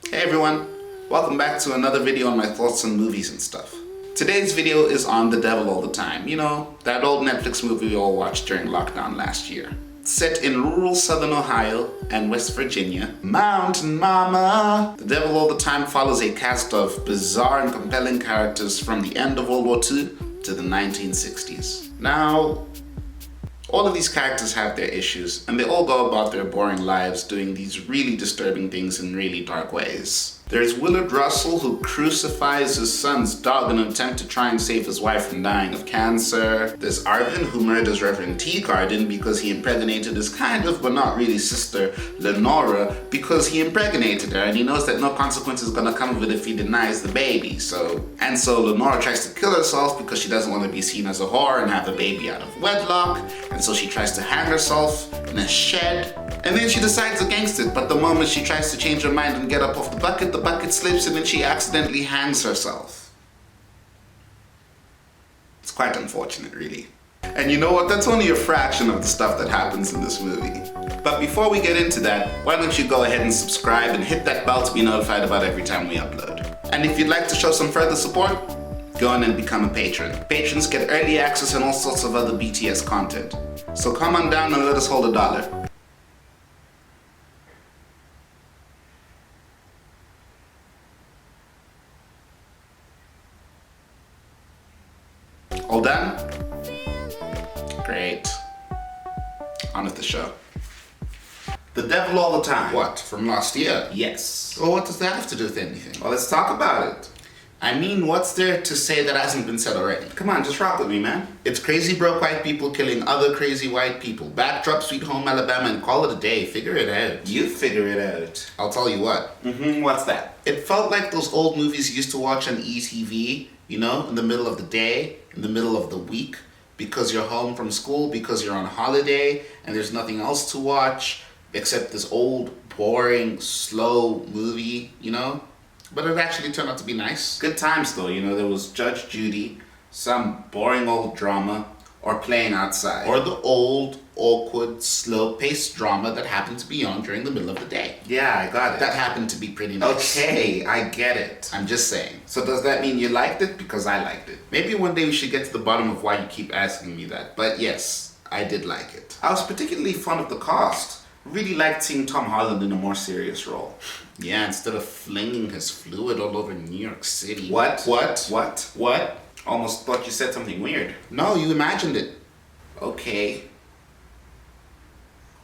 Hey everyone, welcome back to another video on my thoughts on movies and stuff. Today's video is on The Devil All the Time. You know, that old Netflix movie we all watched during lockdown last year. Set in rural southern Ohio and West Virginia. Mountain Mama! The Devil All the Time follows a cast of bizarre and compelling characters from the end of World War II to the 1960s. Now, all of these characters have their issues, and they all go about their boring lives doing these really disturbing things in really dark ways. There's Willard Russell, who crucifies his son's dog in an attempt to try and save his wife from dying of cancer. There's Arvin, who murders Reverend Teagarden because he impregnated his kind of, but not really, sister, Lenora, because he impregnated her and he knows that no consequence is gonna come of it if he denies the baby. So Lenora tries to kill herself because she doesn't want to be seen as a whore and have a baby out of wedlock. And so she tries to hang herself in a shed. And then she decides against it, but the moment she tries to change her mind and get up off the bucket slips and then she accidentally hangs herself. It's quite unfortunate, really. And you know what? That's only a fraction of the stuff that happens in this movie. But before we get into that, why don't you go ahead and subscribe and hit that bell to be notified about every time we upload. And if you'd like to show some further support, go on and become a patron. Patrons get early access and all sorts of other BTS content. So come on down and let us hold $1. All done? Great. On with the show. The Devil All the Time. What, from last year? Yes. Well, what does that have to do with anything? Well, let's talk about it. I mean, what's there to say that hasn't been said already? Come on, just rock with me, man. It's crazy broke white people killing other crazy white people. Backdrop Sweet Home Alabama and call it a day. Figure it out. You figure it out. I'll tell you what. What's that? It felt like those old movies you used to watch on ETV, you know, in the middle of the day, in the middle of the week, because you're home from school, because you're on holiday, and there's nothing else to watch except this old, boring, slow movie, you know? But it actually turned out to be nice. Good times though, you know, there was Judge Judy, some boring old drama, or Playing Outside, or the old, awkward, slow-paced drama that happened to be on during the middle of the day. Yeah, I got it. That happened to be pretty nice. Okay, I get it. I'm just saying. So does that mean you liked it? Because I liked it. Maybe one day we should get to the bottom of why you keep asking me that. But yes, I did like it. I was particularly fond of the cast. Really liked seeing Tom Holland in a more serious role. Yeah, instead of flinging his fluid all over New York City. What? Almost thought you said something weird. No, you imagined it. Okay.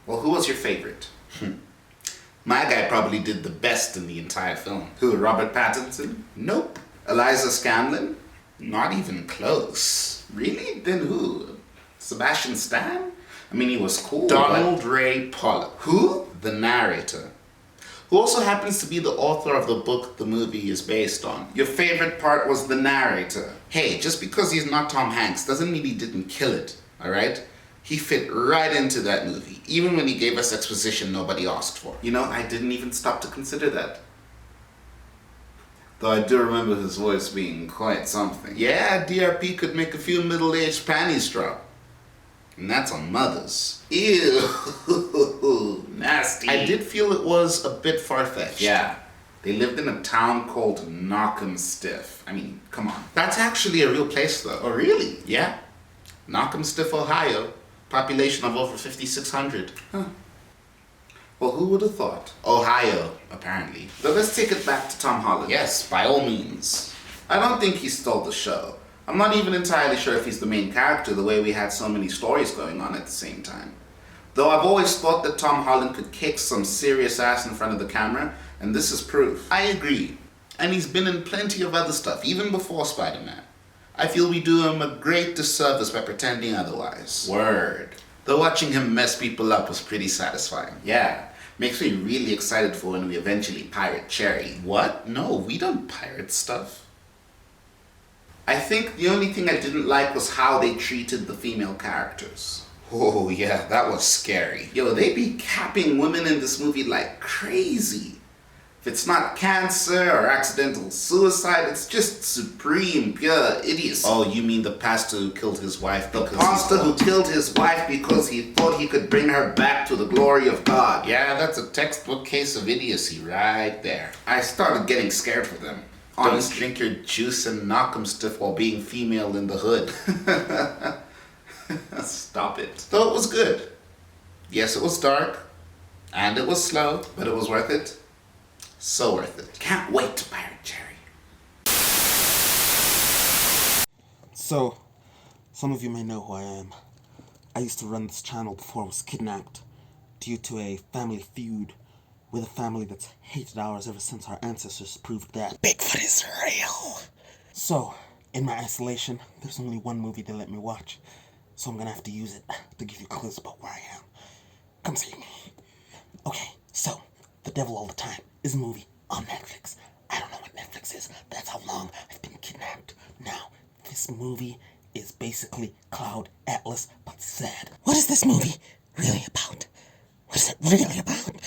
Well, who was your favorite? My guy probably did the best in the entire film. Who, Robert Pattinson? Nope. Eliza Scanlon? Not even close. Really? Then who? Sebastian Stan? I mean, he was cool. Donald Ray Pollock. Who? The narrator. Who also happens to be the author of the book the movie is based on. Your favorite part was the narrator. Hey, just because he's not Tom Hanks doesn't mean he didn't kill it, alright? He fit right into that movie, even when he gave us exposition nobody asked for. You know, I didn't even stop to consider that. Though I do remember his voice being quite something. Yeah, DRP could make a few middle-aged panties drop. And that's on mothers. Ew, nasty. I did feel it was a bit far-fetched. Yeah, they lived in a town called Knockemstiff. I mean, come on. That's actually a real place though. Oh really? Yeah. Knockemstiff, Ohio. Population of over 5,600. Huh. Well, who would have thought? Ohio, apparently. But let's take it back to Tom Holland. Yes, by all means. I don't think he stole the show. I'm not even entirely sure if he's the main character the way we had so many stories going on at the same time. Though I've always thought that Tom Holland could kick some serious ass in front of the camera, and this is proof. I agree. And he's been in plenty of other stuff, even before Spider-Man. I feel we do him a great disservice by pretending otherwise. Word. Though watching him mess people up was pretty satisfying. Yeah. Makes me really excited for when we eventually pirate Cherry. What? No, we don't pirate stuff. I think the only thing I didn't like was how they treated the female characters. Oh yeah, that was scary. Yo, they be capping women in this movie like crazy. If it's not cancer or accidental suicide, it's just supreme, pure idiocy. Oh, you mean the pastor who killed his wife? The pastor who killed his wife because he thought he could bring her back to the glory of God. Yeah, that's a textbook case of idiocy right there. I started getting scared for them. Don't drink your juice and Knockemstiff while being female in the hood. Stop it. Though it was good. Yes, it was dark. And it was slow, but it was worth it. So worth it. Can't wait to pirate Jerry. So, some of you may know who I am. I used to run this channel before I was kidnapped due to a family feud with a family that's hated ours ever since our ancestors proved that Bigfoot is real. So, in my isolation, there's only one movie they let me watch, so I'm gonna have to use it to give you clues about where I am. Come see me. Okay, so, The Devil All the Time is a movie on Netflix. I don't know what Netflix is. That's how long I've been kidnapped. Now, this movie is basically Cloud Atlas, but sad. What is this movie really about? What is it really about?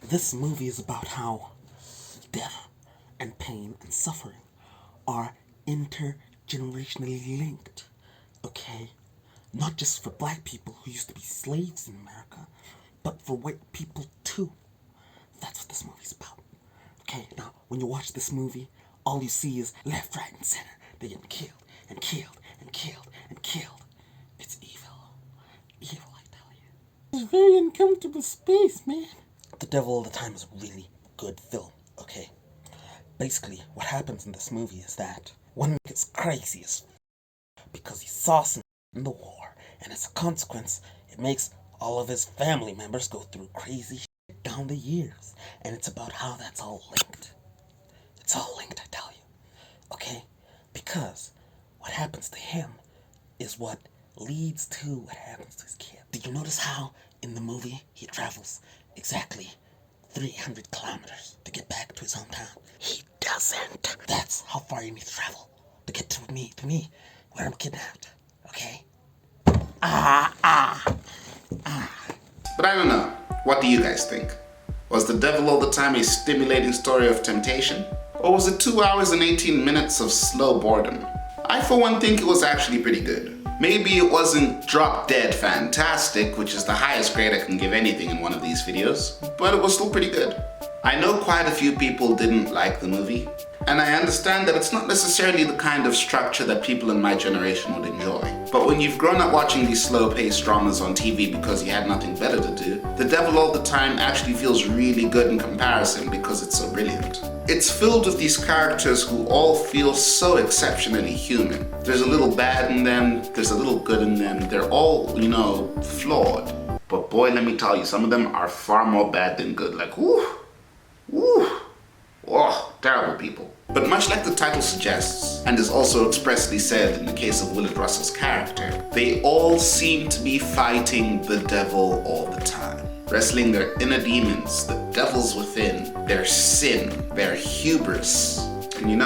This movie is about how death and pain and suffering are intergenerationally linked. Okay? Not just for black people who used to be slaves in America, but for white people too. That's what this movie's about. Okay, now, when you watch this movie, all you see is left, right, and center. They're getting killed, and killed, and killed, and killed. It's evil. Evil, I tell you. It's a very uncomfortable space, man. The Devil All the Time is a really good film, okay? Basically, what happens in this movie is that one man gets crazy as because he saw something in the war, and as a consequence, it makes all of his family members go through crazy shit down the years. And it's about how that's all linked. It's all linked, I tell you. Okay? Because what happens to him is what leads to what happens to his kid. Did you notice how in the movie he travels exactly 300 kilometers to get back to his hometown? He doesn't. That's how far you need to travel to get to me, where I'm kidnapped. Okay? But I don't know. What do you guys think? Was The Devil All the Time a stimulating story of temptation? Or was it 2 hours and 18 minutes of slow boredom? I for one think it was actually pretty good. Maybe it wasn't drop dead fantastic, which is the highest grade I can give anything in one of these videos, but it was still pretty good. I know quite a few people didn't like the movie, and I understand that it's not necessarily the kind of structure that people in my generation would enjoy. But when you've grown up watching these slow-paced dramas on TV because you had nothing better to do, The Devil All the Time actually feels really good in comparison because it's so brilliant. It's filled with these characters who all feel so exceptionally human. There's a little bad in them, there's a little good in them, they're all, flawed. But boy, let me tell you, some of them are far more bad than good. Like, whoo, oh, terrible people. But much like the title suggests, and is also expressly said in the case of Willard Russell's character, they all seem to be fighting the devil all the time. Wrestling their inner demons, the devils within, their sin, their hubris. And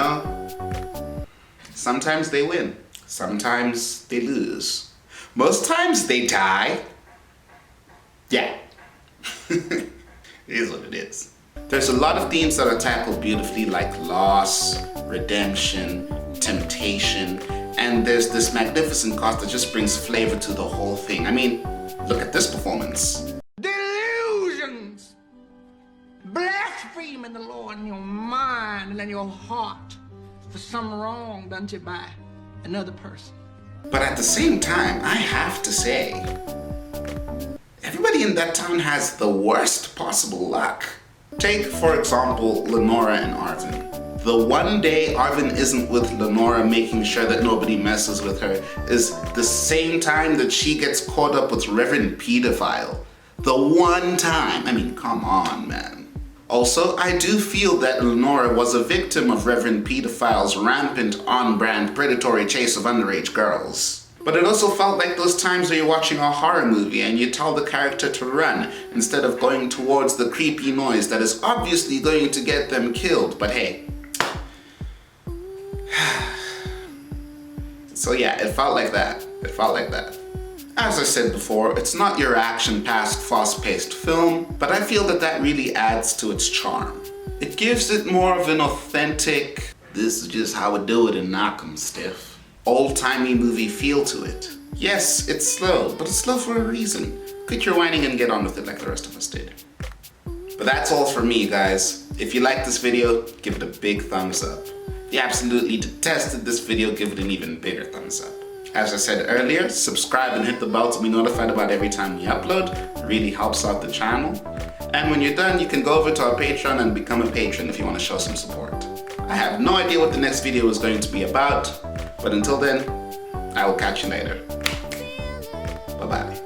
sometimes they win, sometimes they lose. Most times they die. Yeah, it is what it is. There's a lot of themes that are tackled beautifully, like loss, redemption, temptation, and there's this magnificent cast that just brings flavor to the whole thing. I mean, look at this performance. Delusions! Blaspheming the Lord in your mind and in your heart for some wrong done to you by another person. But at the same time, I have to say, everybody in that town has the worst possible luck. Take, for example, Lenora and Arvin. The one day Arvin isn't with Lenora making sure that nobody messes with her is the same time that she gets caught up with Reverend Pedophile. The one time. I mean, come on, man. Also, I do feel that Lenora was a victim of Reverend Pedophile's rampant, on-brand, predatory chase of underage girls. But it also felt like those times where you're watching a horror movie and you tell the character to run instead of going towards the creepy noise that is obviously going to get them killed. But hey. So yeah, it felt like that. It felt like that. As I said before, it's not your action-packed, fast-paced film, but I feel that that really adds to its charm. It gives it more of an authentic, this is just how we do it in Knockemstiff, old-timey movie feel to it. Yes, it's slow, but it's slow for a reason. Quit your whining and get on with it like the rest of us did. But that's all for me, guys. If you liked this video, give it a big thumbs up. If you absolutely detested this video, give it an even bigger thumbs up. As I said earlier, subscribe and hit the bell to be notified about every time we upload. It really helps out the channel. And when you're done, you can go over to our Patreon and become a patron if you want to show some support. I have no idea what the next video is going to be about, but until then, I will catch you later. Bye-bye.